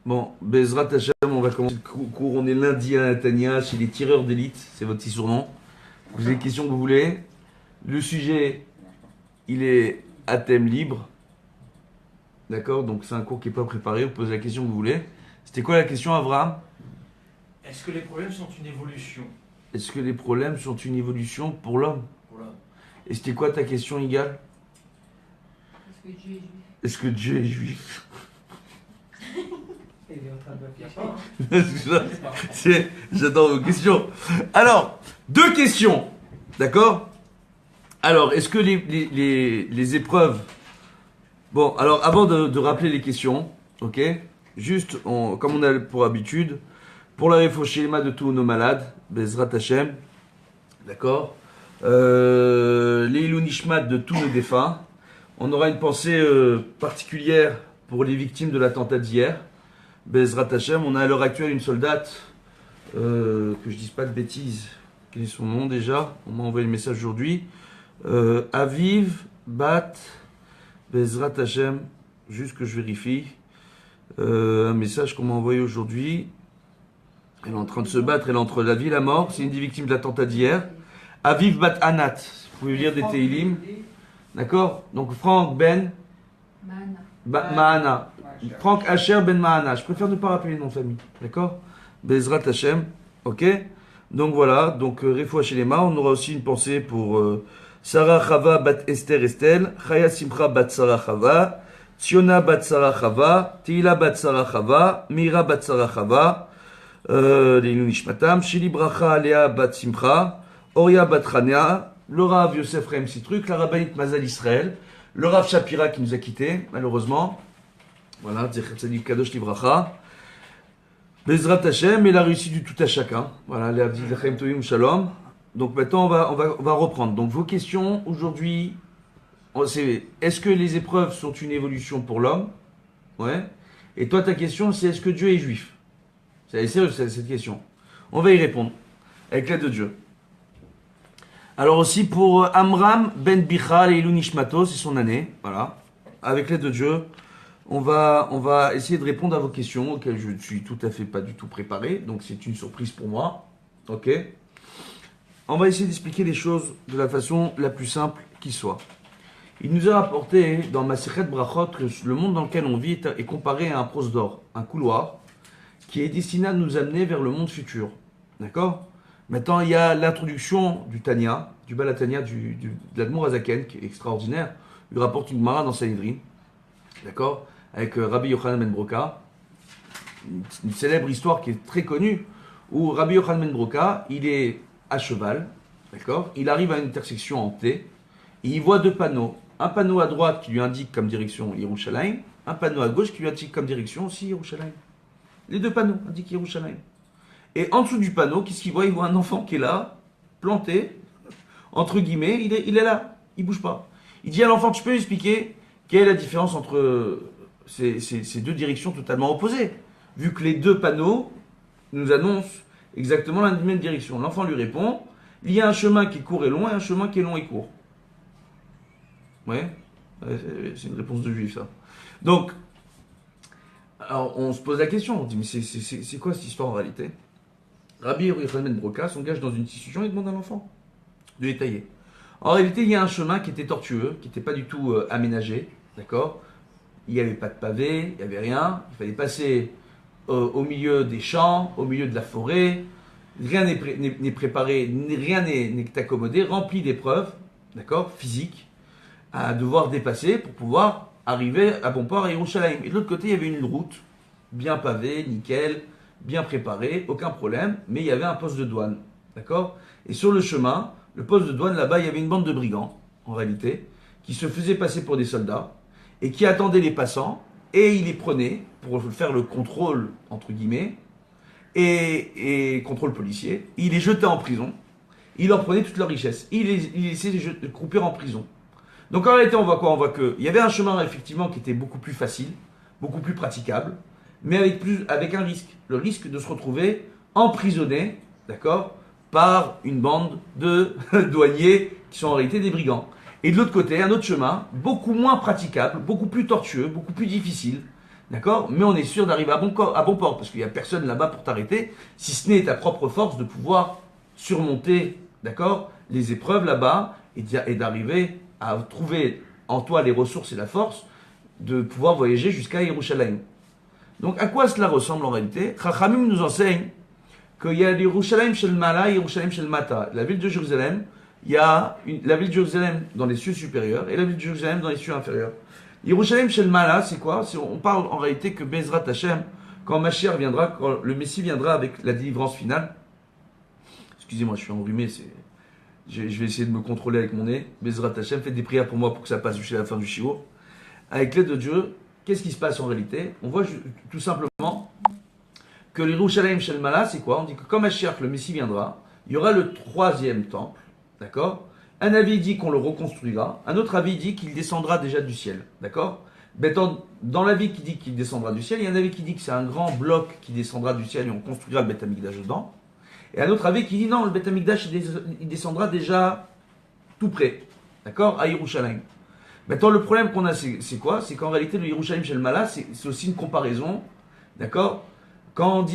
Bon, Bezrat Hashem, on va commencer le cours. On est lundi à Natania, chez les tireurs d'élite, c'est votre petit surnom. Vous avez des questions que vous voulez. Le sujet, il est à thème libre. D'accord? Donc c'est un cours qui n'est pas préparé, vous posez la question que vous voulez. C'était quoi la question, Avraham? Est-ce que les problèmes sont une évolution Est-ce que les problèmes sont une évolution pour l'homme? pour l'homme? Et c'était quoi ta question, Igal? Est-ce que Dieu est juif? Est-ce que Dieu est juif? Il est en train de me faire J'adore vos questions. Alors, deux questions. D'accord? Alors, est-ce que les épreuves... Bon, alors, avant de rappeler les questions, ok? Juste, comme on a pour habitude, pour la réfouchéma de tous nos malades, Bezrat Hashem, d'accord? Les Nishmat de tous nos défunts. On aura une pensée particulière pour les victimes de l'attentat d'hier. Bezrat Hashem, on a à l'heure actuelle une soldate, que je dise pas de bêtises, quel est son nom déjà? On m'a envoyé le message aujourd'hui. Aviv Bat Bezrat Hashem, juste que je vérifie. Un message qu'on m'a envoyé aujourd'hui. Elle est en train de se battre, elle est entre la vie et la mort. C'est une des victimes de l'attentat d'hier. Aviv Bat Anat, vous pouvez lire des Teilim. D'accord? Donc Franck Ben Mahana. Franck Asher Ben Mahana. Je préfère ne pas rappeler les noms de famille. D'accord? Bezrat Hashem. Ok? Donc voilà. Donc Refoua Shelema. On aura aussi une pensée pour Sarah Chava Bat Esther Estelle. Chaya Simcha Bat Sarah Chava. Tsiona Bat Sarah Chava. Teila Bat Sarah Chava. Mira Bat Sarah Chava. Les Nishmatam. Shili Bracha Léa Bat Simcha. Oria Bat Chania. Le Rav Yosef Raim Citruk, la rabbinite Mazal Israël, le Rav Shapira qui nous a quittés, malheureusement. Voilà, Zecher Tzadik Kadosh Livracha. Bezrat Hashem et la réussite du tout à chacun. Voilà, les Abdi Lechem Tovim Shalom. Donc maintenant, on va reprendre. Donc vos questions aujourd'hui, c'est est-ce que les épreuves sont une évolution pour l'homme? Ouais. Et toi, ta question, c'est est-ce que Dieu est juif? C'est sérieux cette question. On va y répondre avec l'aide de Dieu. Alors aussi pour Amram Ben Bichal et Ilou Nishmato, c'est son année, voilà. Avec l'aide de Dieu, on va essayer de répondre à vos questions auxquelles je ne suis tout à fait pas du tout préparé, donc c'est une surprise pour moi, ok? On va essayer d'expliquer les choses de la façon la plus simple qui soit. Il nous a rapporté dans Masechet Brachot que le monde dans lequel on vit est comparé à un prosdor, un couloir, qui est destiné à nous amener vers le monde futur, d'accord? Maintenant, il y a l'introduction du Tanya, du Balatania, de l'Admour Azaken, qui est extraordinaire. Il rapporte une Gemara dans Sanhedrin, d'accord, avec Rabbi Yochanan ben Broka, une célèbre histoire qui est très connue, où Rabbi Yochanan ben Broka, il est à cheval, d'accord, il arrive à une intersection en T, et il voit deux panneaux. Un panneau à droite qui lui indique comme direction Yerushalayim, un panneau à gauche qui lui indique comme direction aussi Yerushalayim. Les deux panneaux indiquent Yerushalayim. Et en dessous du panneau, qu'est-ce qu'il voit? Il voit un enfant qui est là, planté, entre guillemets, il est là, il bouge pas. Il dit à l'enfant, tu peux expliquer quelle est la différence entre ces deux directions totalement opposées, vu que les deux panneaux nous annoncent exactement la même direction. L'enfant lui répond, il y a un chemin qui est court et long et un chemin qui est long et court. Ouais, c'est une réponse de juif ça. Donc, alors on se pose la question, on dit, mais c'est quoi cette histoire en réalité? Rabbi Yochanan ben Broka s'engage dans une discussion et demande à l'enfant de détailler. En réalité, il y a un chemin qui était tortueux, qui n'était pas du tout aménagé, d'accord? Il n'y avait pas de pavé, il n'y avait rien. Il fallait passer au milieu des champs, au milieu de la forêt. Rien n'est préparé, rien n'est accommodé, rempli d'épreuves, d'accord, physiques, à devoir dépasser pour pouvoir arriver à bon port à Yerushalayim. Et de l'autre côté, il y avait une route bien pavée, nickel, bien préparé, aucun problème, mais il y avait un poste de douane, d'accord? Et sur le chemin, le poste de douane, là-bas, il y avait une bande de brigands, en réalité, qui se faisaient passer pour des soldats, et qui attendaient les passants, et ils les prenaient pour faire le contrôle, entre guillemets, et contrôle policier, ils les jetaient en prison, ils leur prenaient toute leur richesse, ils laissaient les croupir en prison. Donc en réalité, on voit quoi? On voit qu'il y avait un chemin, effectivement, qui était beaucoup plus facile, beaucoup plus praticable, mais avec un risque. Le risque de se retrouver emprisonné, d'accord, par une bande de douaniers qui sont en réalité des brigands. Et de l'autre côté, un autre chemin, beaucoup moins praticable, beaucoup plus tortueux, beaucoup plus difficile, D'accord? Mais on est sûr d'arriver à bon port, parce qu'il n'y a personne là-bas pour t'arrêter, si ce n'est ta propre force de pouvoir surmonter, d'accord, les épreuves là-bas et d'arriver à trouver en toi les ressources et la force de pouvoir voyager jusqu'à Yerushalayim. Donc à quoi cela ressemble en réalité? Chachamim nous enseigne qu'il y a Yerushalayim Shel Mala et Yerushalayim Shel Mata. La ville de Jérusalem, il y a la ville de Jérusalem dans les cieux supérieurs et la ville de Jérusalem dans les cieux inférieurs. Yerushalayim Shel Mala, c'est quoi? On parle en réalité que Bezrat Hashem, quand Mashiach viendra, quand le Messie viendra avec la délivrance finale. Excusez-moi, je suis enrhumé, je vais essayer de me contrôler avec mon nez. Bezrat Hashem, faites des prières pour moi pour que ça passe jusqu'à la fin du shiur. Avec l'aide de Dieu, qu'est-ce qui se passe en réalité? On voit tout simplement que l'Yerushalayim Shel Mala, c'est quoi? On dit que comme Mashiach, le Messie viendra, il y aura le 3e temple, d'accord? Un avis dit qu'on le reconstruira, un autre avis dit qu'il descendra déjà du ciel, d'accord? Dans l'avis qui dit qu'il descendra du ciel, il y a un avis qui dit que c'est un grand bloc qui descendra du ciel et on construira le Beth Amikdash dedans. Et un autre avis qui dit non, le Beth Amikdash il descendra déjà tout près, d'accord? À Yerushalayim. Maintenant, le problème qu'on a, c'est quoi? C'est qu'en réalité, le Yerushalayim Shel Mala, c'est aussi une comparaison, d'accord? Quand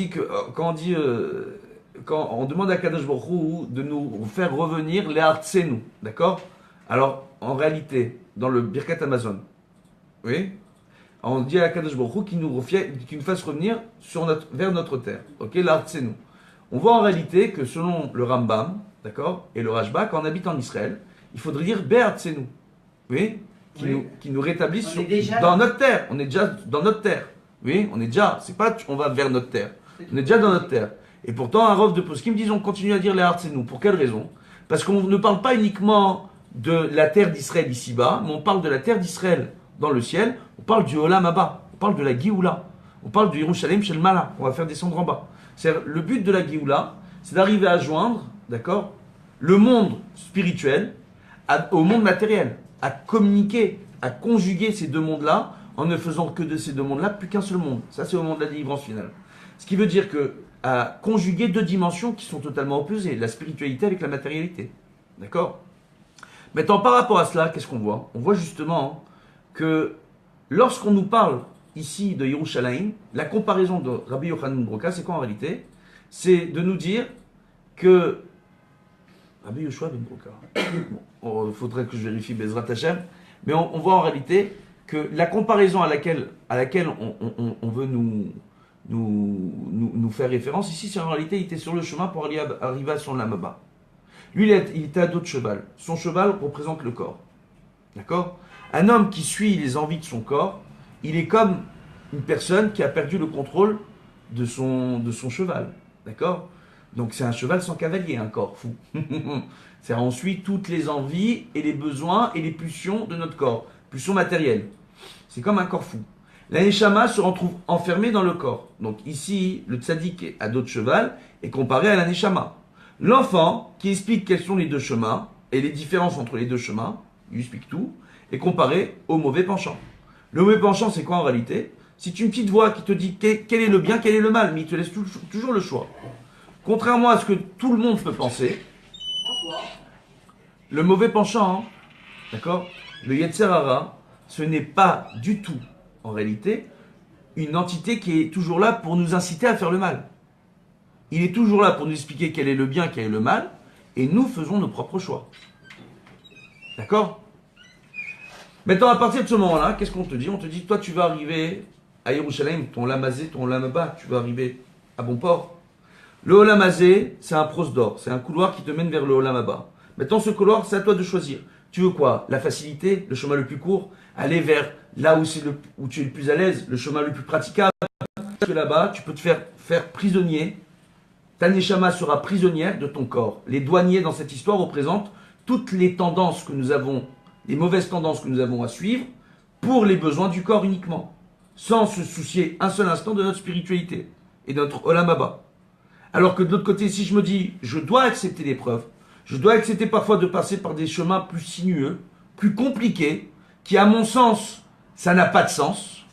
on demande à Kadosh Baruch Hu de nous faire revenir les Artsenu, d'accord? Alors, en réalité, dans le Birkat Amazon, oui, on dit à Kadosh Baruch Hu qu'il nous fasse revenir vers notre terre, ok? L'Artsenu. On voit en réalité que selon le Rambam, d'accord, et le Rashba, quand on habite en Israël, il faudrait dire Be'artsenu, oui? Qui nous rétablisse dans notre terre. On est déjà dans notre terre. Oui, on est déjà. C'est pas on va vers notre terre. On est déjà dans notre terre. Et pourtant, un Rav de Poskim disent on continue à dire les Artsenu. Pour quelle raison? Parce qu'on ne parle pas uniquement de la terre d'Israël ici-bas, mais on parle de la terre d'Israël dans le ciel. On parle du Olam Abba. On parle de la Géoula. On parle du Yerushalayim Shel Mala. On va faire descendre en bas. C'est-à-dire, le but de la Géoula, c'est d'arriver à joindre, d'accord, le monde spirituel au monde matériel. À communiquer, à conjuguer ces deux mondes-là, en ne faisant que de ces deux mondes-là plus qu'un seul monde. Ça, c'est au moment de la délivrance finale. Ce qui veut dire que à conjuguer deux dimensions qui sont totalement opposées, la spiritualité avec la matérialité. D'accord? Maintenant, par rapport à cela, qu'est-ce qu'on voit? On voit justement que lorsqu'on nous parle ici de Yerushalayim, la comparaison de Rabbi Yochanan Broka, c'est quoi en réalité? C'est de nous dire que Rabbi Yoshua ben Broka. Bon, il faudrait que je vérifie Bezrat Hashem, mais on voit en réalité que la comparaison à laquelle on veut nous faire référence ici, c'est en réalité il était sur le chemin pour arriver à son lamaba. Lui, il était à dos de cheval. Son cheval représente le corps. D'accord? Un homme qui suit les envies de son corps, il est comme une personne qui a perdu le contrôle de son cheval. D'accord? Donc c'est un cheval sans cavalier, un corps fou. C'est-à-dire on suit toutes les envies et les besoins et les pulsions de notre corps, pulsions matérielles. C'est comme un corps fou. La neshama se retrouve enfermée dans le corps. Donc ici, le tzaddik à dos de cheval est comparé à la neshama. L'enfant, qui explique quels sont les deux chemins et les différences entre les deux chemins, il explique tout, est comparé au mauvais penchant. Le mauvais penchant, c'est quoi en réalité? C'est une petite voix qui te dit quel est le bien, quel est le mal, mais il te laisse toujours le choix. Contrairement à ce que tout le monde peut penser, le mauvais penchant, d'accord, le Yetzer Hara, ce n'est pas du tout, en réalité, une entité qui est toujours là pour nous inciter à faire le mal. Il est toujours là pour nous expliquer quel est le bien, quel est le mal, et nous faisons nos propres choix. D'accord? Maintenant, à partir de ce moment-là, qu'est-ce qu'on te dit? On te dit, toi, tu vas arriver à Yerushalayim, ton Lamazé, ton Lamaba, tu vas arriver à bon port. Le Olamazé, c'est un pros d'or, c'est un couloir qui te mène vers le Olamaba. Maintenant, ce couloir, c'est à toi de choisir. Tu veux quoi? La facilité, le chemin le plus court, aller vers là où tu es le plus à l'aise, le chemin le plus praticable. Parce que là-bas, tu peux te faire prisonnier. Ta neshama sera prisonnière de ton corps. Les douaniers dans cette histoire représentent toutes les tendances que nous avons, les mauvaises tendances que nous avons à suivre pour les besoins du corps uniquement, sans se soucier un seul instant de notre spiritualité et de notre Olam Haba. Alors que de l'autre côté, si je me dis, je dois accepter l'épreuve, je dois accepter parfois de passer par des chemins plus sinueux, plus compliqués, qui à mon sens, ça n'a pas de sens,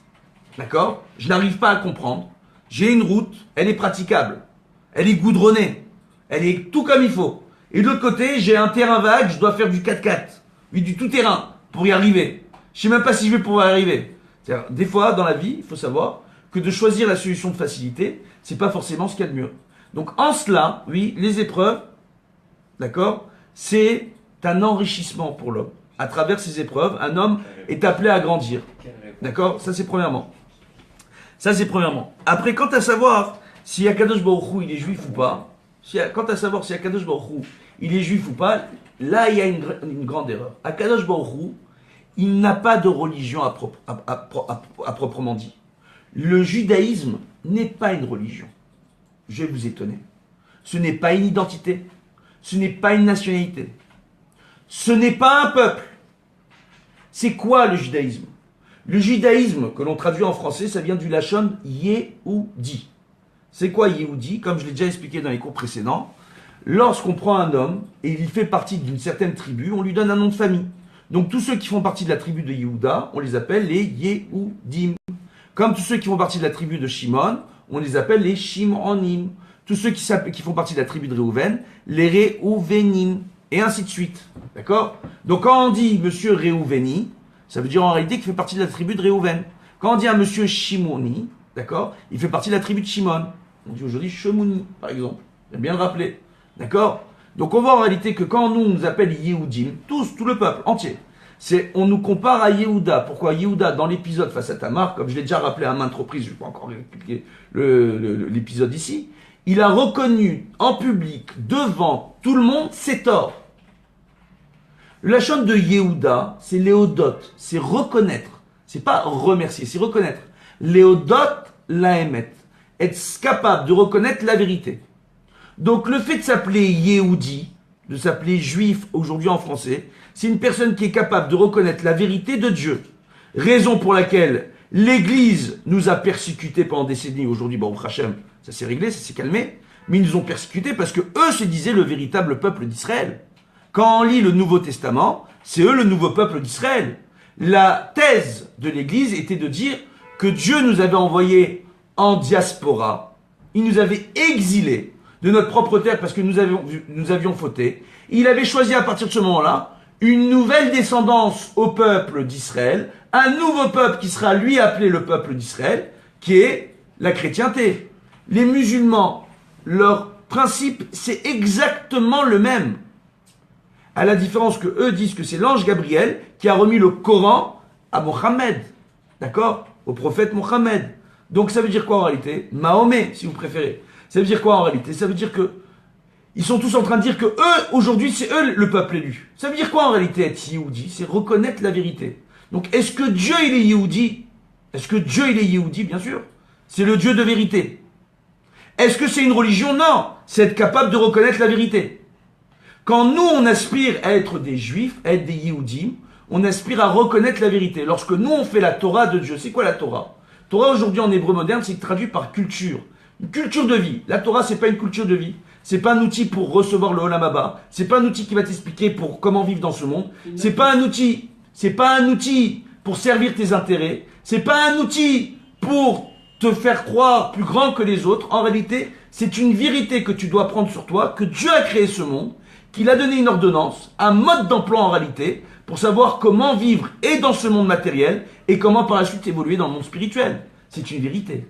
d'accord? Je n'arrive pas à comprendre. J'ai une route, elle est praticable, elle est goudronnée, elle est tout comme il faut. Et de l'autre côté, j'ai un terrain vague, je dois faire du 4x4, oui, du tout-terrain, pour y arriver. Je ne sais même pas si je vais pouvoir y arriver. C'est-à-dire, des fois, dans la vie, il faut savoir que de choisir la solution de facilité, c'est pas forcément ce qu'il y a de mieux. Donc, en cela, oui, les épreuves, d'accord, c'est un enrichissement pour l'homme. À travers ces épreuves, un homme est appelé à grandir. D'accord? Ça, c'est premièrement. Après, quant à savoir si Akadosh Baruch Hu, il est juif ou pas, quant à savoir si Akadosh Baruch Hu, il est juif ou pas, là, il y a une grande erreur. Akadosh Baruch Hu, il n'a pas de religion à proprement dit. Le judaïsme n'est pas une religion. Je vais vous étonner. Ce n'est pas une identité. Ce n'est pas une nationalité. Ce n'est pas un peuple. C'est quoi le judaïsme? Le judaïsme, que l'on traduit en français, ça vient du lachon Yehudi. C'est quoi Yehudi? Comme je l'ai déjà expliqué dans les cours précédents, lorsqu'on prend un homme et il fait partie d'une certaine tribu, on lui donne un nom de famille. Donc tous ceux qui font partie de la tribu de Yehuda, on les appelle les Yehudim. Comme tous ceux qui font partie de la tribu de Shimon, on les appelle les Shimonim. Tous ceux qui font partie de la tribu de Réhouven, les Réhouvenim. Et ainsi de suite. D'accord? Donc quand on dit monsieur Réhouveni, ça veut dire en réalité qu'il fait partie de la tribu de Réhouven. Quand on dit un monsieur Shimoni, d'accord, il fait partie de la tribu de Shimon. On dit aujourd'hui Shemouni, par exemple. J'aime bien le rappeler. D'accord? Donc on voit en réalité que quand on nous appelle Yehudim, tout le peuple entier, on nous compare à Yehuda. Pourquoi Yehuda, dans l'épisode face à Tamar, comme je l'ai déjà rappelé à maintes reprises, je ne vais pas encore expliquer l'épisode ici, il a reconnu en public, devant tout le monde, ses torts. La chaîne de Yehuda, c'est Léodot, c'est reconnaître. C'est pas remercier, c'est reconnaître. Léodot laemet, être capable de reconnaître la vérité. Donc le fait de s'appeler Yehudi, de s'appeler juif aujourd'hui en français, c'est une personne qui est capable de reconnaître la vérité de Dieu. Raison pour laquelle l'Église nous a persécutés pendant des décennies. Aujourd'hui, Baruch Hashem, ça s'est réglé, ça s'est calmé. Mais ils nous ont persécutés parce que eux se disaient le véritable peuple d'Israël. Quand on lit le Nouveau Testament, c'est eux le nouveau peuple d'Israël. La thèse de l'Église était de dire que Dieu nous avait envoyés en diaspora. Il nous avait exilés de notre propre terre parce que nous avions fauté. Il avait choisi à partir de ce moment-là une nouvelle descendance au peuple d'Israël, un nouveau peuple qui sera lui appelé le peuple d'Israël, qui est la chrétienté. Les musulmans, leur principe, c'est exactement le même. À la différence que eux disent que c'est l'ange Gabriel qui a remis le Coran à Mohammed. D'accord? Au prophète Mohammed. Donc ça veut dire quoi en réalité? Mahomet, si vous préférez. Ça veut dire quoi en réalité? Ça veut dire que ils sont tous en train de dire que eux, aujourd'hui, c'est eux le peuple élu. Ça veut dire quoi en réalité être Yehudi? C'est reconnaître la vérité. Donc est-ce que Dieu il est Yehudi? Est-ce que Dieu il est Yehudi? Bien sûr. C'est le Dieu de vérité. Est-ce que c'est une religion? Non. C'est être capable de reconnaître la vérité. Quand nous, on aspire à être des juifs, à être des Yehudim, on aspire à reconnaître la vérité. Lorsque nous, on fait la Torah de Dieu, c'est quoi la Torah? Torah, aujourd'hui, en hébreu moderne, c'est traduit par culture. Une culture de vie. La Torah, c'est pas une culture de vie. C'est pas un outil pour recevoir le Olam Haba. C'est pas un outil qui va t'expliquer pour comment vivre dans ce monde. C'est pas un outil. C'est pas un outil pour servir tes intérêts. C'est pas un outil pour te faire croire plus grand que les autres. En réalité, c'est une vérité que tu dois prendre sur toi, que Dieu a créé ce monde, qu'il a donné une ordonnance, un mode d'emploi en réalité, pour savoir comment vivre et dans ce monde matériel, et comment par la suite évoluer dans le monde spirituel. C'est une vérité.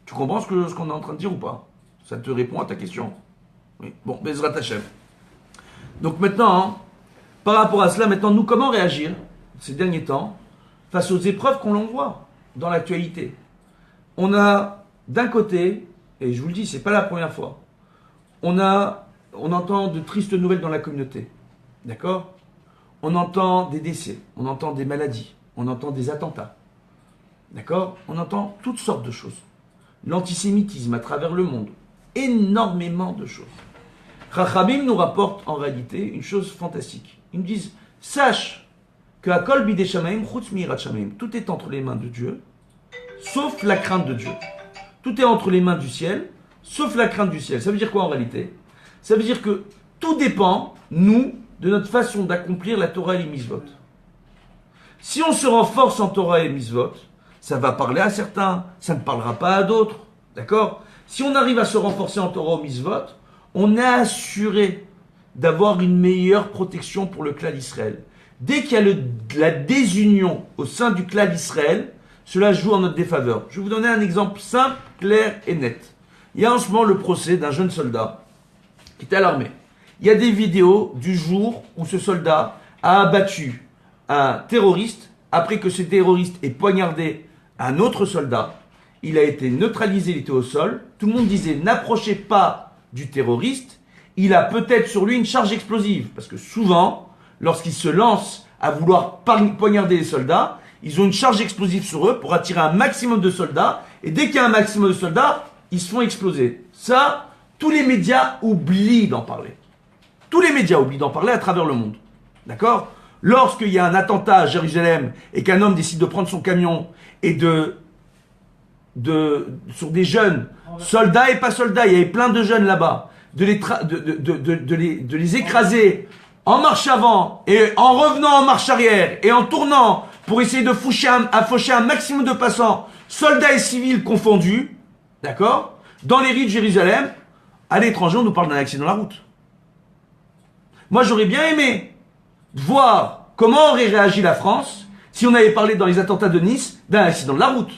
Tu comprends ce qu'on est en train de dire ou pas? Ça te répond à ta question? Oui. Bon, Bezrat Hashem. Donc maintenant, par rapport à cela, maintenant, nous, comment réagir ces derniers temps face aux épreuves qu'on voit dans l'actualité? On a, d'un côté, et je vous le dis, c'est pas la première fois, on entend de tristes nouvelles dans la communauté. D'accord? On entend des décès, on entend des maladies, on entend des attentats. D'accord? On entend toutes sortes de choses. L'antisémitisme à travers le monde. Énormément de choses. Chachamim nous rapporte en réalité une chose fantastique. Ils nous disent, sache que Akol bidei shamayim chutz mi'irat shamayim. Tout est entre les mains de Dieu, sauf la crainte de Dieu. Tout est entre les mains du ciel, sauf la crainte du ciel. Ça veut dire quoi en réalité? Ça veut dire que tout dépend, nous, de notre façon d'accomplir la Torah et les mitzvot. Si on se renforce en Torah et mitzvot, ça va parler à certains, ça ne parlera pas à d'autres. D'accord? Si on arrive à se renforcer en Torah ou mitzvot, on est assuré d'avoir une meilleure protection pour le clan d'Israël. Dès qu'il y a la désunion au sein du clan d'Israël, cela joue en notre défaveur. Je vais vous donner un exemple simple, clair et net. Il y a en ce moment le procès d'un jeune soldat qui était à l'armée. Il y a des vidéos du jour où ce soldat a abattu un terroriste après que ce terroriste ait poignardé un autre soldat. Il a été neutralisé, il était au sol. Tout le monde disait n'approchez pas du terroriste. Il a peut-être sur lui une charge explosive. Parce que souvent, lorsqu'ils se lancent à vouloir poignarder les soldats, ils ont une charge explosive sur eux pour attirer un maximum de soldats. Et dès qu'il y a un maximum de soldats, ils se font exploser. Ça, tous les médias oublient d'en parler. Tous les médias oublient d'en parler à travers le monde. D'accord ? Lorsqu'il y a un attentat à Jérusalem et qu'un homme décide de prendre son camion et sur des jeunes, soldats et pas soldats, il y avait plein de jeunes là-bas, de les écraser en marche avant et en revenant en marche arrière et en tournant pour essayer de faucher un maximum de passants, soldats et civils confondus, d'accord ? Dans les rues de Jérusalem, à l'étranger, on nous parle d'un accident de la route. Moi, j'aurais bien aimé voir comment aurait réagi la France si on avait parlé dans les attentats de Nice d'un accident de la route.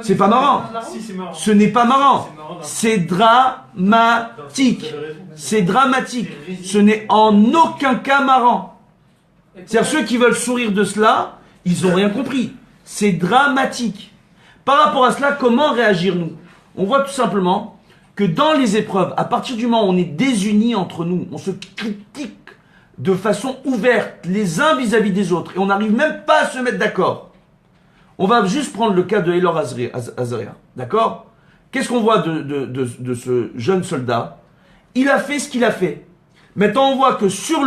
C'est pas marrant. Si, c'est marrant. Ce n'est pas marrant. C'est marrant. C'est dramatique. C'est dramatique. Ce n'est en aucun cas marrant. C'est-à-dire ceux qui veulent sourire de cela, ils n'ont rien compris. C'est dramatique. Par rapport à cela, comment réagir nous ? On voit tout simplement que dans les épreuves, à partir du moment où on est désunis entre nous, on se critique de façon ouverte les uns vis-à-vis des autres et on n'arrive même pas à se mettre d'accord. On va juste prendre le cas de Elor Azaria, d'accord ? Qu'est-ce qu'on voit de ce jeune soldat ? Il a fait ce qu'il a fait. Maintenant, on voit que sur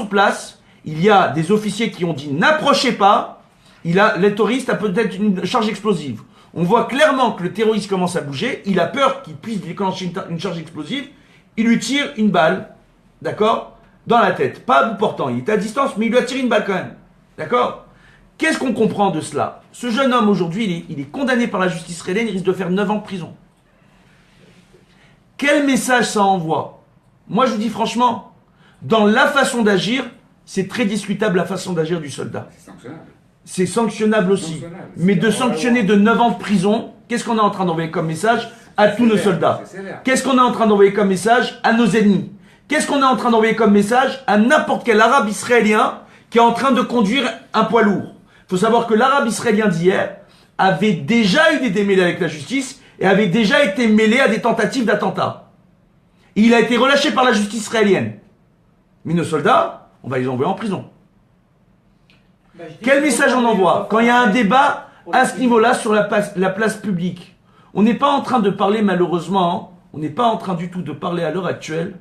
place, il y a des officiers qui ont dit « n'approchez pas ». Le terroriste a peut-être une charge explosive. On voit clairement que le terroriste commence à bouger. Il a peur qu'il puisse déclencher une charge explosive. Il lui tire une balle, d'accord ? Dans la tête. Pas à bout portant. Il est à distance, mais il lui a tiré une balle quand même. D'accord ? Qu'est-ce qu'on comprend de cela ? Ce jeune homme, aujourd'hui, il est condamné par la justice israélienne. Il risque de faire 9 ans de prison. Quel message ça envoie ? Moi, je vous dis franchement, dans la façon d'agir, c'est très discutable la façon d'agir du soldat. C'est sanctionnable. C'est sanctionnable aussi. Mais de sanctionner de 9 ans de prison, qu'est-ce qu'on est en train d'envoyer comme message à tous nos soldats ? Qu'est-ce qu'on est en train d'envoyer comme message à nos ennemis ? Qu'est-ce qu'on est en train d'envoyer comme message à n'importe quel arabe israélien qui est en train de conduire un poids lourd ? Il faut savoir que l'arabe israélien d'hier avait déjà eu des démêlés avec la justice et avait déjà été mêlé à des tentatives d'attentat. Il a été relâché par la justice israélienne. Mais nos soldats, on va les envoyer en prison. Quel message on envoie quand il y a un débat à ce niveau-là sur la place publique ? On n'est pas en train de parler, malheureusement, on n'est pas en train du tout de parler à l'heure actuelle,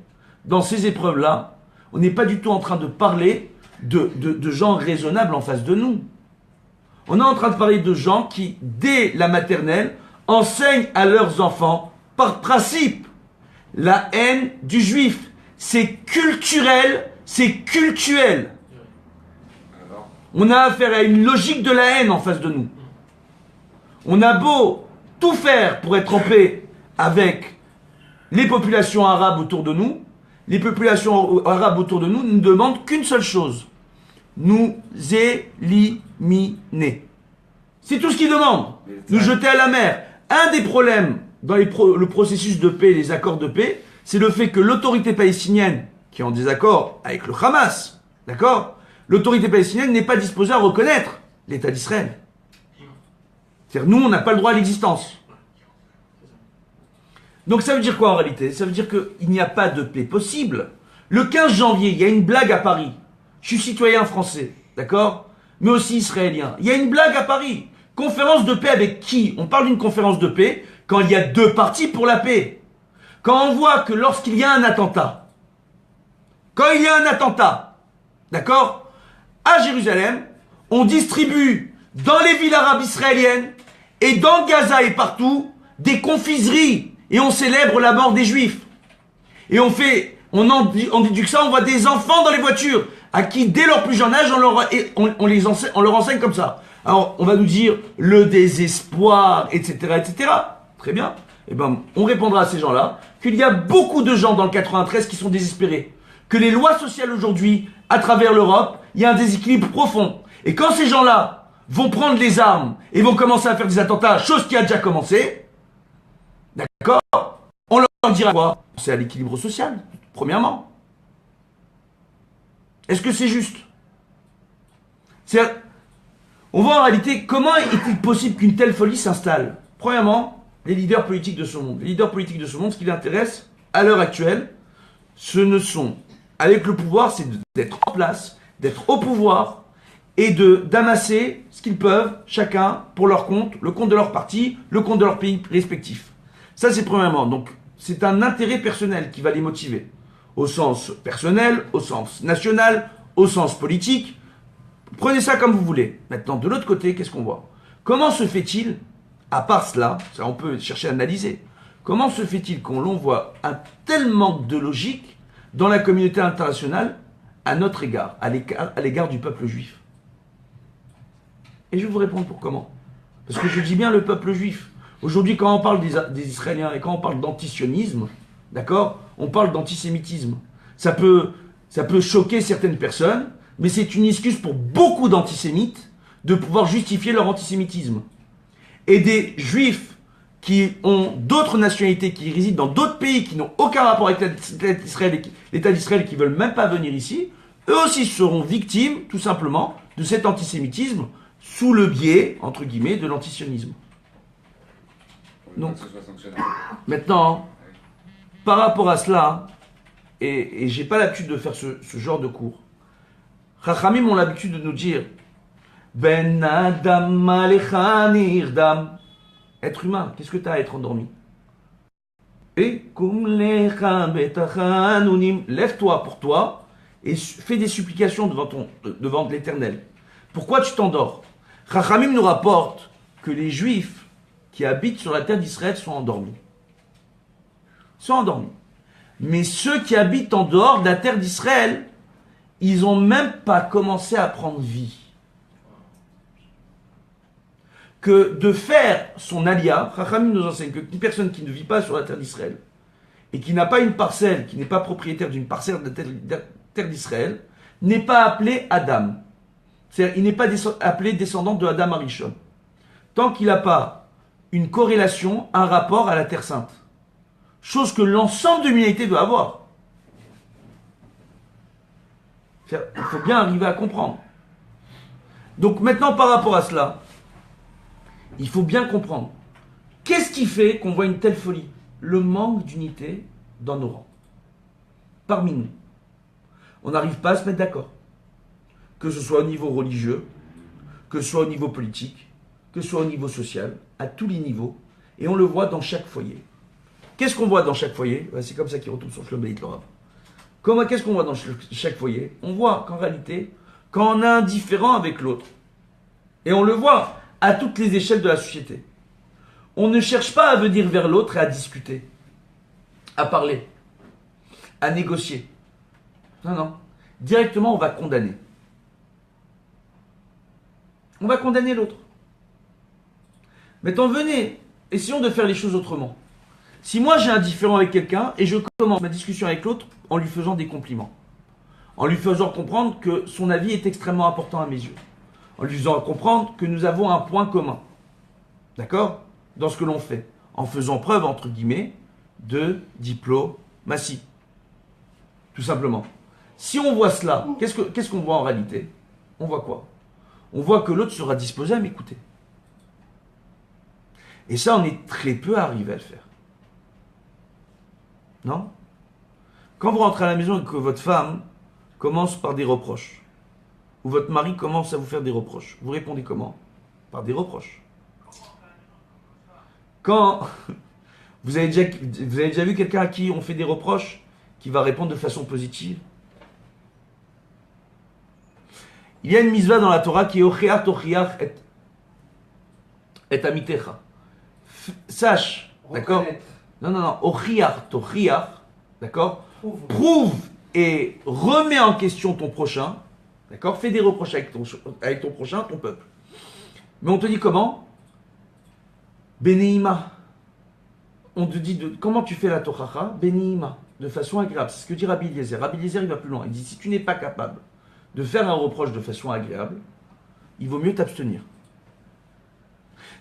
dans ces épreuves-là, on n'est pas du tout en train de parler de gens raisonnables en face de nous. On est en train de parler de gens qui, dès la maternelle, enseignent à leurs enfants, par principe, la haine du juif. C'est culturel, c'est cultuel. On a affaire à une logique de la haine en face de nous. On a beau tout faire pour être en paix avec les populations arabes autour de nous, les populations arabes autour de nous ne demandent qu'une seule chose. Nous éliminer. C'est tout ce qu'ils demandent. Nous jeter à la mer. Un des problèmes dans le processus de paix, les accords de paix, c'est le fait que l'autorité palestinienne, qui est en désaccord avec le Hamas, d'accord ? L'autorité palestinienne n'est pas disposée à reconnaître l'État d'Israël. C'est-à-dire, nous, on n'a pas le droit à l'existence. Donc ça veut dire quoi en réalité ? Ça veut dire qu'il n'y a pas de paix possible. Le 15 janvier, il y a une blague à Paris. Je suis citoyen français, d'accord ? Mais aussi israélien. Il y a une blague à Paris. Conférence de paix avec qui ? On parle d'une conférence de paix quand il y a deux parties pour la paix. Quand on voit que lorsqu'il y a un attentat, d'accord ? À Jérusalem, on distribue dans les villes arabes israéliennes et dans Gaza et partout des confiseries et on célèbre la mort des juifs. Et on déduit que ça, on voit des enfants dans les voitures à qui, dès leur plus jeune âge, on leur enseigne comme ça. Alors, on va nous dire le désespoir, etc., etc. Très bien. Eh ben, on répondra à ces gens-là qu'il y a beaucoup de gens dans le 93 qui sont désespérés. que les lois sociales aujourd'hui, à travers l'Europe, il y a un déséquilibre profond. Et quand ces gens-là vont prendre les armes et vont commencer à faire des attentats, chose qui a déjà commencé, d'accord, on leur dira quoi? C'est à l'équilibre social, premièrement. Est-ce que c'est juste? On voit en réalité comment est-il possible qu'une telle folie s'installe. Premièrement, les leaders politiques de ce monde. Les leaders politiques de ce monde, ce qui les intéresse, à l'heure actuelle, ce ne sont, avec le pouvoir, c'est d'être en place, d'être au pouvoir et d'amasser ce qu'ils peuvent, chacun, pour leur compte, le compte de leur parti, le compte de leur pays respectif. Ça, c'est premièrement. Donc, c'est un intérêt personnel qui va les motiver. Au sens personnel, au sens national, au sens politique. Prenez ça comme vous voulez. Maintenant, de l'autre côté, qu'est-ce qu'on voit? Comment se fait-il, à part cela, ça on peut chercher à analyser, comment se fait-il qu'on voit un tel manque de logique dans la communauté internationale à notre égard, à l'égard du peuple juif? Et je vais vous répondre pour comment. Parce que je dis bien le peuple juif. Aujourd'hui, quand on parle des Israéliens et quand on parle d'antisionisme, d'accord, on parle d'antisémitisme. Ça peut choquer certaines personnes, mais c'est une excuse pour beaucoup d'antisémites de pouvoir justifier leur antisémitisme. Et des juifs qui ont d'autres nationalités, qui résident dans d'autres pays, qui n'ont aucun rapport avec l'État d'Israël et qui ne veulent même pas venir ici, eux aussi seront victimes, tout simplement, de cet antisémitisme sous le biais, entre guillemets, de l'antisionisme. Donc, maintenant, par rapport à cela, et j'ai pas l'habitude de faire ce genre de cours, Chachamim ont l'habitude de nous dire Ben Adam Alecha Nirdam. Être humain, qu'est-ce que tu as à être endormi? Et lève-toi pour toi et fais des supplications devant l'Éternel. Pourquoi tu t'endors? Chachamim nous rapporte que les Juifs qui habitent sur la terre d'Israël sont endormis. Sont endormis. Mais ceux qui habitent en dehors de la terre d'Israël, ils n'ont même pas commencé à prendre vie. Que de faire son alia, Chachamim nous enseigne que une personne qui ne vit pas sur la terre d'Israël et qui n'a pas une parcelle, qui n'est pas propriétaire d'une parcelle de la terre d'Israël, n'est pas appelé Adam. C'est-à-dire, il n'est pas appelé descendant de Adam Arishon. Tant qu'il n'a pas une corrélation, un rapport à la terre sainte. Chose que l'ensemble de l'humanité doit avoir. Il faut bien arriver à comprendre. Donc maintenant, par rapport à cela, il faut bien comprendre. Qu'est-ce qui fait qu'on voit une telle folie? Le manque d'unité dans nos rangs. Parmi nous. On n'arrive pas à se mettre d'accord. Que ce soit au niveau religieux, que ce soit au niveau politique, que ce soit au niveau social, à tous les niveaux. Et on le voit dans chaque foyer. Qu'est-ce qu'on voit dans chaque foyer? C'est comme ça qu'il retombe sur le Bélit Lorab. Qu'est-ce qu'on voit dans chaque foyer? On voit qu'en réalité, quand on est indifférent avec l'autre, et on le voit à toutes les échelles de la société, on ne cherche pas à venir vers l'autre et à discuter, à parler, à négocier. Non, non. Directement, on va condamner. On va condamner l'autre. Maintenant, venez, essayons de faire les choses autrement. Si moi j'ai un différend avec quelqu'un et je commence ma discussion avec l'autre en lui faisant des compliments, en lui faisant comprendre que son avis est extrêmement important à mes yeux, en lui faisant comprendre que nous avons un point commun, d'accord, dans ce que l'on fait, en faisant preuve, entre guillemets, de diplomatie. Tout simplement. Si on voit cela, qu'est-ce qu'on voit en réalité? On voit quoi? On voit que l'autre sera disposé à m'écouter. Et ça, on est très peu arrivé à le faire. Non? Quand vous rentrez à la maison et que votre femme commence par des reproches, ou votre mari commence à vous faire des reproches, vous répondez comment? Par des reproches. Quand vous avez déjà vu quelqu'un à qui on fait des reproches, qui va répondre de façon positive? Il y a une mitzvah dans la Torah qui est Ochiach Tochiach et Amitecha. Sache, d'accord? Non, Ochiach Tochiach, d'accord? Prouve et remets en question ton prochain, d'accord? Fais des reproches avec ton prochain, ton peuple. Mais on te dit comment? Beneima. On te dit comment tu fais la Tochacha? Beneima. de façon agréable. C'est ce que dit Rabbi Eliezer. Rabbi Eliezer, il va plus loin. Il dit, si tu n'es pas capable de faire un reproche de façon agréable, il vaut mieux t'abstenir.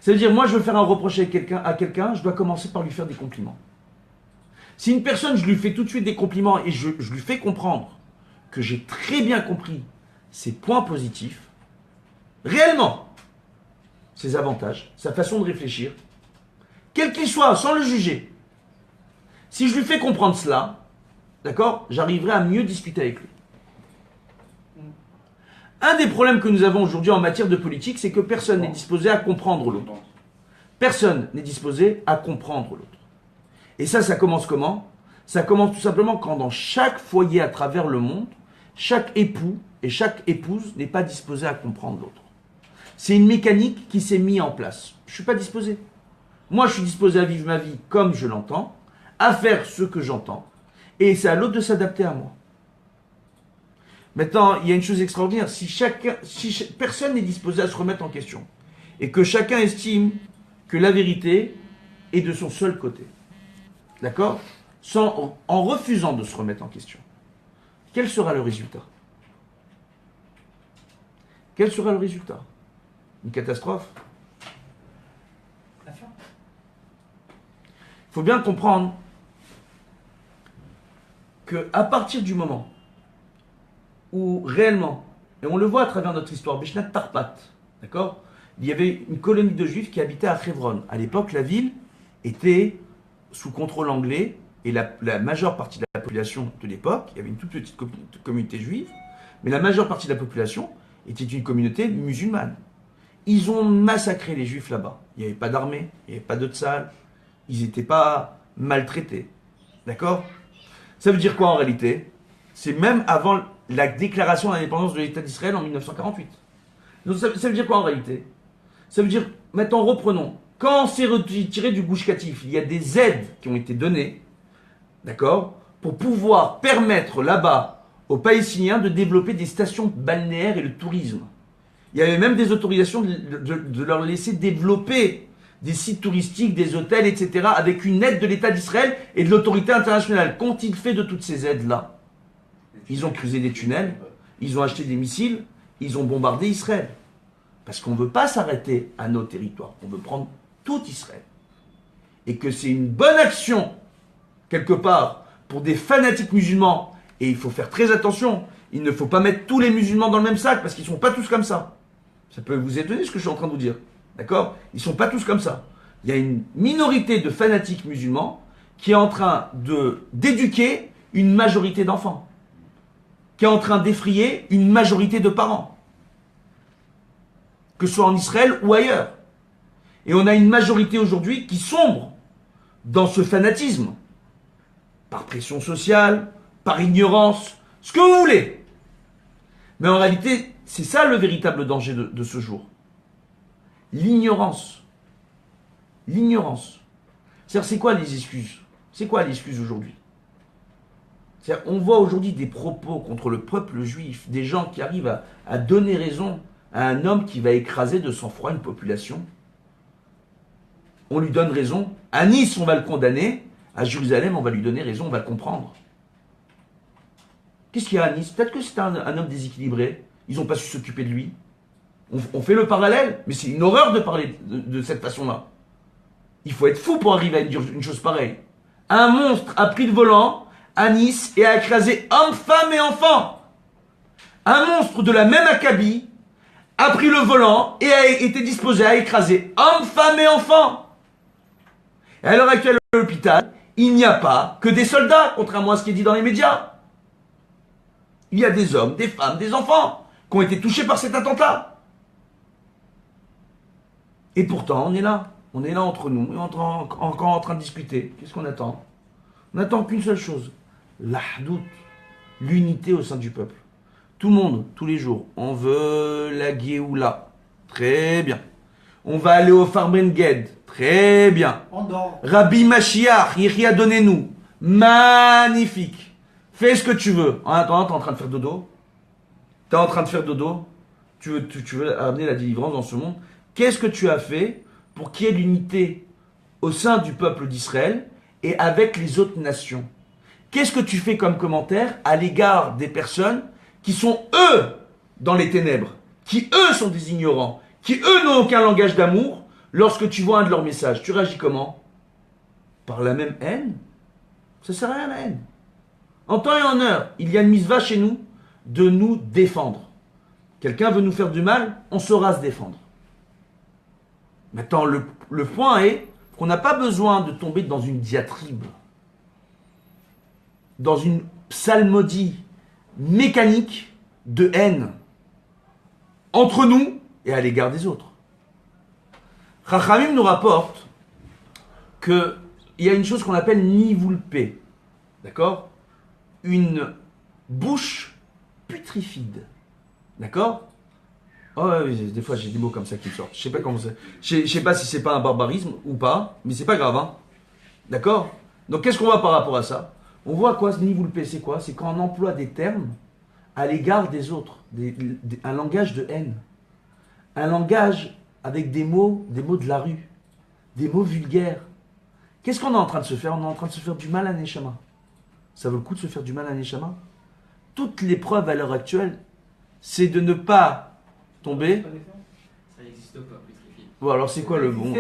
C'est-à-dire, moi, je veux faire un reproche à quelqu'un, je dois commencer par lui faire des compliments. Si une personne, je lui fais tout de suite des compliments et je lui fais comprendre que j'ai très bien compris ses points positifs, réellement, ses avantages, sa façon de réfléchir, quel qu'il soit, sans le juger, si je lui fais comprendre cela, d'accord, j'arriverai à mieux discuter avec lui. Un des problèmes que nous avons aujourd'hui en matière de politique, c'est que personne n'est disposé à comprendre l'autre. Personne n'est disposé à comprendre l'autre. Et ça commence comment? Ça commence tout simplement quand dans chaque foyer à travers le monde, chaque époux et chaque épouse n'est pas disposé à comprendre l'autre. C'est une mécanique qui s'est mise en place. Je ne suis pas disposé. Moi, je suis disposé à vivre ma vie comme je l'entends, à faire ce que j'entends, et c'est à l'autre de s'adapter à moi. Maintenant, il y a une chose extraordinaire. Si personne n'est disposé à se remettre en question, et que chacun estime que la vérité est de son seul côté, d'accord, en refusant de se remettre en question, quel sera le résultat? Quel sera le résultat? Une catastrophe? La fin. Il faut bien comprendre qu'à partir du moment où réellement, et on le voit à travers notre histoire, Beshnat Tarpat, d'accord, il y avait une colonie de juifs qui habitaient à Hebron. À l'époque, la ville était sous contrôle anglais et la majeure partie de la population de l'époque, il y avait une toute petite communauté juive, mais la majeure partie de la population était une communauté musulmane. Ils ont massacré les juifs là-bas. Il n'y avait pas d'armée, il n'y avait pas de tzal, ils n'étaient pas maltraités. D'accord? Ça veut dire quoi en réalité? C'est même avant la déclaration d'indépendance de l'État d'Israël en 1948. Donc ça veut dire quoi en réalité? Ça veut dire, maintenant reprenons, quand on s'est retiré du Gush Katif, il y a des aides qui ont été données, d'accord, pour pouvoir permettre là-bas aux Palestiniens de développer des stations balnéaires et le tourisme. Il y avait même des autorisations de leur laisser développer des sites touristiques, des hôtels, etc., avec une aide de l'État d'Israël et de l'autorité internationale. Qu'ont-ils fait de toutes ces aides-là? Ils ont creusé des tunnels, ils ont acheté des missiles, ils ont bombardé Israël. Parce qu'on ne veut pas s'arrêter à nos territoires, on veut prendre tout Israël. Et que c'est une bonne action, quelque part, pour des fanatiques musulmans. Et il faut faire très attention, il ne faut pas mettre tous les musulmans dans le même sac, parce qu'ils ne sont pas tous comme ça. Ça peut vous étonner ce que je suis en train de vous dire. D'accord? Ils ne sont pas tous comme ça. Il y a une minorité de fanatiques musulmans qui est en train d'éduquer une majorité d'enfants. Qui est en train d'effrayer une majorité de parents. Que ce soit en Israël ou ailleurs. Et on a une majorité aujourd'hui qui sombre dans ce fanatisme. Par pression sociale, par ignorance, ce que vous voulez. Mais en réalité, c'est ça le véritable danger de ce jour. L'ignorance. L'ignorance. C'est-à-dire, c'est quoi les excuses? C'est quoi l'excuse aujourd'hui? C'est-à-dire, on voit aujourd'hui des propos contre le peuple juif, des gens qui arrivent à donner raison à un homme qui va écraser de sang-froid une population. On lui donne raison. À Nice, on va le condamner. À Jérusalem, on va lui donner raison, on va le comprendre. Qu'est-ce qu'il y a à Nice? Peut-être que c'est un homme déséquilibré. Ils n'ont pas su s'occuper de lui. On fait le parallèle, mais c'est une horreur de parler de cette façon-là. Il faut être fou pour arriver à dire une chose pareille. Un monstre a pris le volant à Nice et a écrasé hommes, femmes et enfants. Un monstre de la même acabit a pris le volant et a été disposé à écraser hommes, femmes et enfants. Et à l'heure actuelle, à l'hôpital, il n'y a pas que des soldats, contrairement à ce qui est dit dans les médias. Il y a des hommes, des femmes, des enfants qui ont été touchés par cet attentat. Et pourtant, on est là entre nous, et encore en train de discuter. Qu'est-ce qu'on attend? On n'attend qu'une seule chose, l'ahdout, l'unité au sein du peuple. Tout le monde, tous les jours, on veut la Géoula. Très bien. On va aller au Farbenged. Très bien. On dort. Rabbi Mashiach, Yechia, donnez-nous. Magnifique. Fais ce que tu veux. En attendant, tu es en train de faire dodo. Tu es en train de faire dodo. Tu veux amener la délivrance dans ce monde. Qu'est-ce que tu as fait pour qu'il y ait l'unité au sein du peuple d'Israël et avec les autres nations? Qu'est-ce que tu fais comme commentaire à l'égard des personnes qui sont, eux, dans les ténèbres, qui, eux, sont des ignorants, qui, eux, n'ont aucun langage d'amour, lorsque tu vois un de leurs messages? Tu réagis comment? Par la même haine? Ça sert à rien, la haine. En temps et en heure, il y a une mitzvah chez nous de nous défendre. Quelqu'un veut nous faire du mal, on saura se défendre. Maintenant, le point est qu'on n'a pas besoin de tomber dans une diatribe, dans une psalmodie mécanique de haine entre nous et à l'égard des autres. Chachamim nous rapporte qu'il y a une chose qu'on appelle nivulpé, d'accord? Une bouche putrifide, d'accord? Oh, oui, des fois j'ai des mots comme ça qui me sortent. Je sais pas comment c'est. Je sais pas si c'est pas un barbarisme ou pas, mais c'est pas grave, hein? D'accord? Donc qu'est-ce qu'on voit par rapport à ça? On voit quoi, ce nivulpé, c'est quoi? C'est quand on emploie des termes à l'égard des autres, un langage de haine, un langage avec des mots de la rue, des mots vulgaires. Qu'est-ce qu'on est en train de se faire? On est en train de se faire du mal à Neshama. Ça vaut le coup de se faire du mal à Neshama? Toutes les preuves à l'heure actuelle, c'est de ne pas tomber. Ça n'existe pas, putrifide. Bon, alors c'est quoi le bon?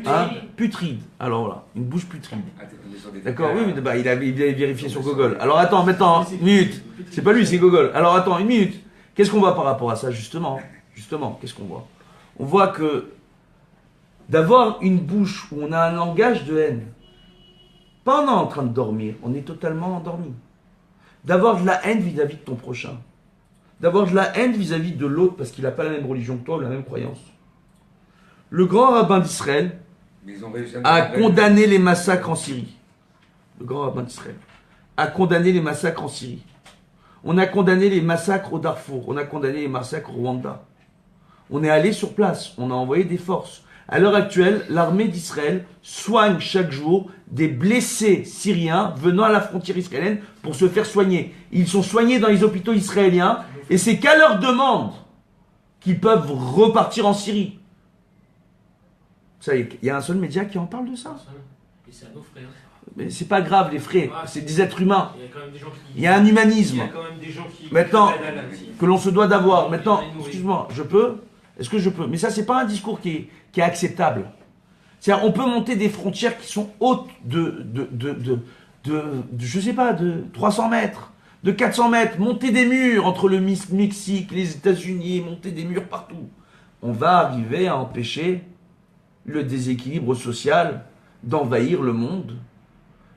Hein? Putride. Alors voilà, une bouche putride. D'accord, oui, bah, il a vérifié sur Google. Alors attends, maintenant, une minute. C'est pas lui, c'est Google. Alors attends, une minute. Qu'est-ce qu'on voit par rapport à ça, justement? Justement, qu'est-ce qu'on voit? On voit que d'avoir une bouche où on a un langage de haine, pas on est en train de dormir, on est totalement endormi. D'avoir de la haine vis-à-vis de ton prochain. D'avoir de la haine vis-à-vis de l'autre parce qu'il n'a pas la même religion que toi ou la même croyance. Le grand rabbin d'Israël a condamné les massacres en Syrie. Le grand rabbin d'Israël a condamné les massacres en Syrie. On a condamné les massacres au Darfour. On a condamné les massacres au Rwanda. On est allé sur place. On a envoyé des forces. À l'heure actuelle, l'armée d'Israël soigne chaque jour des blessés syriens venant à la frontière israélienne pour se faire soigner. Ils sont soignés dans les hôpitaux israéliens et c'est qu'à leur demande qu'ils peuvent repartir en Syrie. Ça y est, il y a un seul média qui en parle de ça. Et c'est à nos frères. Mais c'est pas grave, les frères, c'est des êtres humains. Il y a quand même des gens qui. Il y a un humanisme. Il y a quand même des gens qui. Maintenant, qui que l'on se doit d'avoir. Maintenant, excuse-moi, je peux? Est-ce que je peux? Mais ça, c'est pas un discours qui est acceptable. C'est-à-dire, on peut monter des frontières qui sont hautes je sais pas, de 300 mètres, de 400 mètres, monter des murs entre le Mexique, les États-Unis, monter des murs partout. On va arriver à empêcher le déséquilibre social d'envahir le monde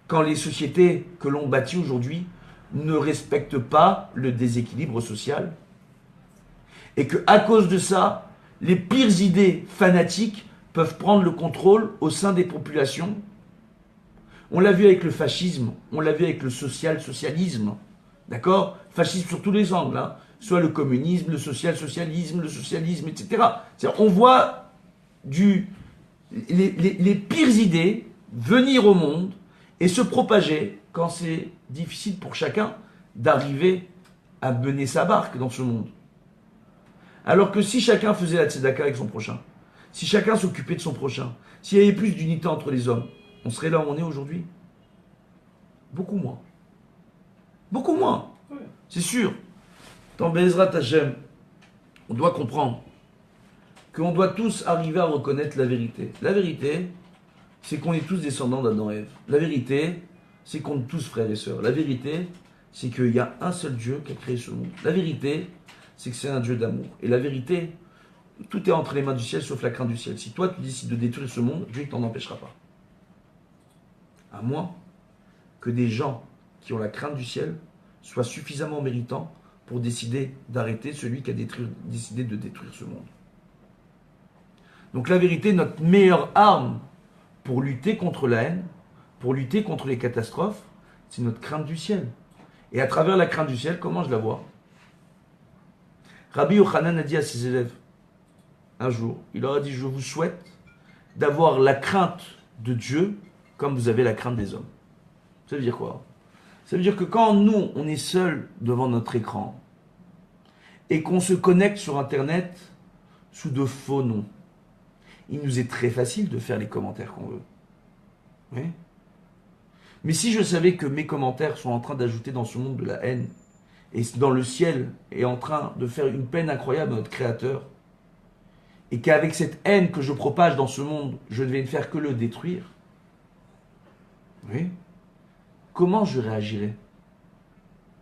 quand les sociétés que l'on bâtit aujourd'hui ne respectent pas le déséquilibre social et que à cause de ça, les pires idées fanatiques peuvent prendre le contrôle au sein des populations. On l'a vu avec le fascisme, on l'a vu avec le socialisme, d'accord? Fascisme sur tous les angles, hein. Soit le communisme, le socialisme, etc. C'est-à-dire, on voit les pires idées venir au monde et se propager quand c'est difficile pour chacun d'arriver à mener sa barque dans ce monde. Alors que si chacun faisait la tzedaka avec son prochain, si chacun s'occupait de son prochain, s'il y avait plus d'unité entre les hommes, on serait là où on est aujourd'hui? Beaucoup moins. Beaucoup moins. C'est sûr. Dans Bezrat Hashem, on doit comprendre qu'on doit tous arriver à reconnaître la vérité. La vérité, c'est qu'on est tous descendants d'Adam et Ève. La vérité, c'est qu'on est tous frères et sœurs. La vérité, c'est qu'il y a un seul Dieu qui a créé ce monde. La vérité, c'est que c'est un Dieu d'amour. Et la vérité, tout est entre les mains du ciel sauf la crainte du ciel. Si toi tu décides de détruire ce monde, Dieu ne t'en empêchera pas. À moins que des gens qui ont la crainte du ciel soient suffisamment méritants pour décider d'arrêter celui qui a décidé de détruire ce monde. Donc la vérité, notre meilleure arme pour lutter contre la haine, pour lutter contre les catastrophes, c'est notre crainte du ciel. Et à travers la crainte du ciel, comment je la vois? Rabbi Yochanan a dit à ses élèves, un jour, il leur a dit, je vous souhaite d'avoir la crainte de Dieu comme vous avez la crainte des hommes. Ça veut dire quoi? Ça veut dire que quand nous, on est seuls devant notre écran et qu'on se connecte sur Internet sous de faux noms, il nous est très facile de faire les commentaires qu'on veut. Oui. Mais si je savais que mes commentaires sont en train d'ajouter dans ce monde de la haine, et dans le ciel est en train de faire une peine incroyable à notre Créateur, et qu'avec cette haine que je propage dans ce monde, je ne vais ne faire que le détruire, oui, comment je réagirais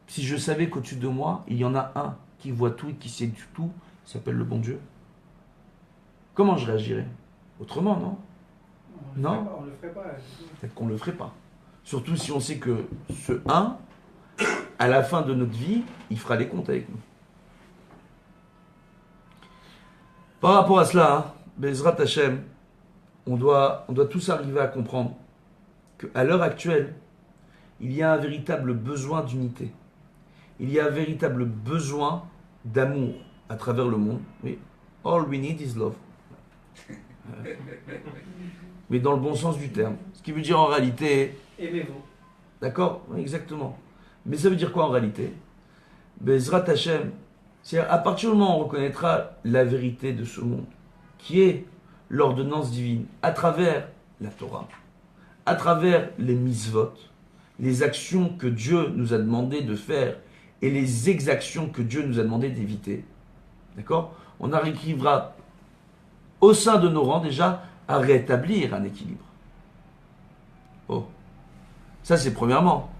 si je savais qu'au-dessus de moi, il y en a un qui voit tout et qui sait du tout, il s'appelle le bon Dieu? Comment je réagirais? Autrement, non? Non. On le ferait pas. Peut-être qu'on ne le ferait pas. Surtout si on sait que ce un, à la fin de notre vie, il fera les comptes avec nous. Par rapport à cela, Bezrat Hashem, on doit tous arriver à comprendre qu'à l'heure actuelle, il y a un véritable besoin d'unité. Il y a un véritable besoin d'amour à travers le monde. Oui. All we need is love. Mais dans le bon sens du terme. Ce qui veut dire en réalité... Aimez-vous. D'accord? Oui, exactement. Mais ça veut dire quoi en réalité? Bezrat Hashem, c'est-à-dire à partir du moment où on reconnaîtra la vérité de ce monde, qui est l'ordonnance divine, à travers la Torah, à travers les mitzvot, les actions que Dieu nous a demandé de faire et les exactions que Dieu nous a demandé d'éviter, d'accord? On arrivera au sein de nos rangs déjà à rétablir un équilibre. Oh, ça c'est premièrement.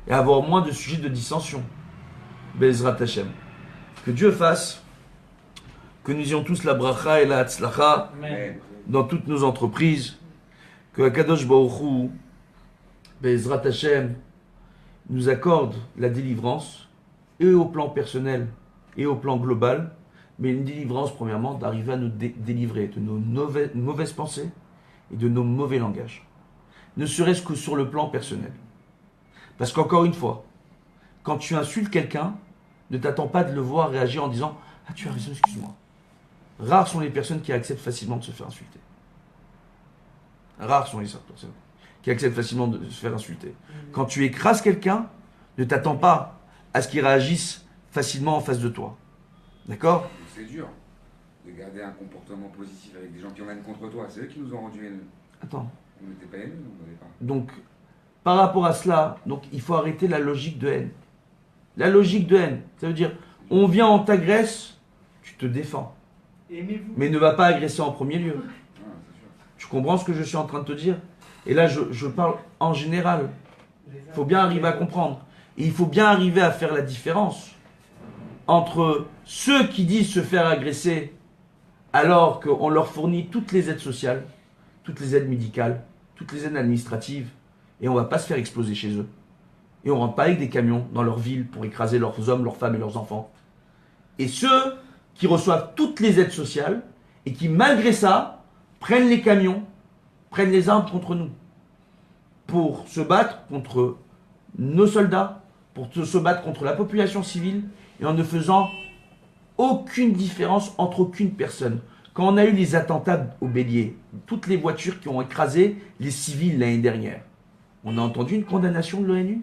Et avoir moins de sujets de dissension. Bezrat Hashem. Que Dieu fasse que nous ayons tous la bracha et la hatzlacha dans toutes nos entreprises. Que Akadosh Baruch Hu, Bezrat Hashem, nous accorde la délivrance, et au plan personnel et au plan global, mais une délivrance premièrement d'arriver à nous délivrer de nos mauvaises pensées et de nos mauvais langages. Ne serait-ce que sur le plan personnel. Parce qu'encore une fois, quand tu insultes quelqu'un, ne t'attends pas de le voir réagir en disant « Ah, tu as raison, excuse-moi ». Rares sont les personnes qui acceptent facilement de se faire insulter. Rares sont les personnes qui acceptent facilement de se faire insulter. Quand tu écrases quelqu'un, ne t'attends pas à ce qu'il réagisse facilement en face de toi. D'accord? C'est dur de garder un comportement positif avec des gens qui en haine contre toi. C'est eux qui nous ont rendus haineux. Attends. On n'était pas haineux, on n'avait pas. Donc, par rapport à cela, donc, il faut arrêter la logique de haine. La logique de haine, ça veut dire, on vient, on t'agresse, tu te défends. Aimez-vous. Mais ne va pas agresser en premier lieu. Ah, c'est sûr. Tu comprends ce que je suis en train de te dire? Et là, je parle en général. Il faut bien arriver à comprendre. Et il faut bien arriver à faire la différence entre ceux qui disent se faire agresser alors qu'on leur fournit toutes les aides sociales, toutes les aides médicales, toutes les aides administratives, et on ne va pas se faire exploser chez eux. Et on ne rentre pas avec des camions dans leur ville pour écraser leurs hommes, leurs femmes et leurs enfants. Et ceux qui reçoivent toutes les aides sociales et qui, malgré ça, prennent les camions, prennent les armes contre nous pour se battre contre nos soldats, pour se battre contre la population civile et en ne faisant aucune différence entre aucune personne. Quand on a eu les attentats au Bélier, toutes les voitures qui ont écrasé les civils l'année dernière, on a entendu une condamnation de l'ONU?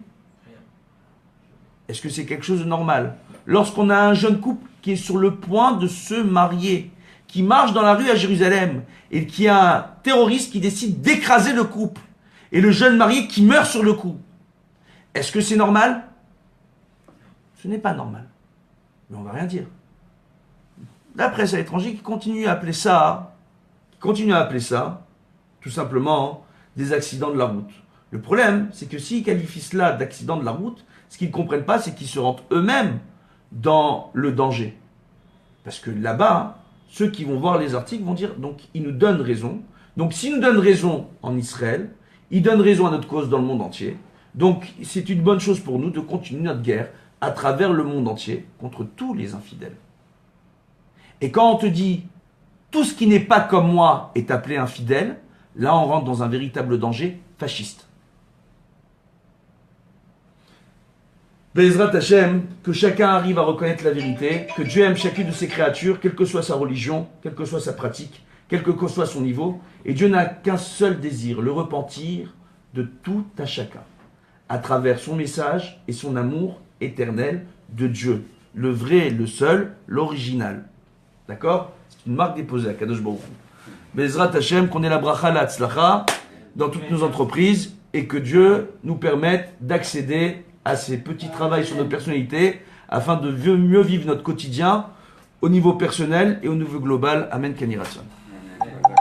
Est-ce que c'est quelque chose de normal? Lorsqu'on a un jeune couple qui est sur le point de se marier, qui marche dans la rue à Jérusalem, et qui a un terroriste qui décide d'écraser le couple, et le jeune marié qui meurt sur le coup, est-ce que c'est normal? Ce n'est pas normal. Mais on ne va rien dire. La presse à l'étranger qui continue à appeler ça, tout simplement, des accidents de la route. Le problème, c'est que s'ils qualifient cela d'accident de la route, ce qu'ils ne comprennent pas, c'est qu'ils se rendent eux-mêmes dans le danger. Parce que là-bas, ceux qui vont voir les articles vont dire, donc ils nous donnent raison. Donc s'ils nous donnent raison en Israël, ils donnent raison à notre cause dans le monde entier. Donc c'est une bonne chose pour nous de continuer notre guerre à travers le monde entier contre tous les infidèles. Et quand on te dit tout ce qui n'est pas comme moi est appelé infidèle, là on rentre dans un véritable danger fasciste. Bezrat Hashem, que chacun arrive à reconnaître la vérité, que Dieu aime chacune de ses créatures, quelle que soit sa religion, quelle que soit sa pratique, quel que soit son niveau, et Dieu n'a qu'un seul désir, le repentir de tout à chacun, à travers son message et son amour éternel de Dieu, le vrai, le seul, l'original. D'accord? C'est une marque déposée à Kadosh Baruch Hu. Bezrat Hashem, qu'on ait la bracha, la tzlacha, dans toutes nos entreprises, et que Dieu nous permette d'accéder à ces petits travaux sur notre personnalité afin de mieux vivre notre quotidien au niveau personnel et au niveau global. Amen, Kani Ratson.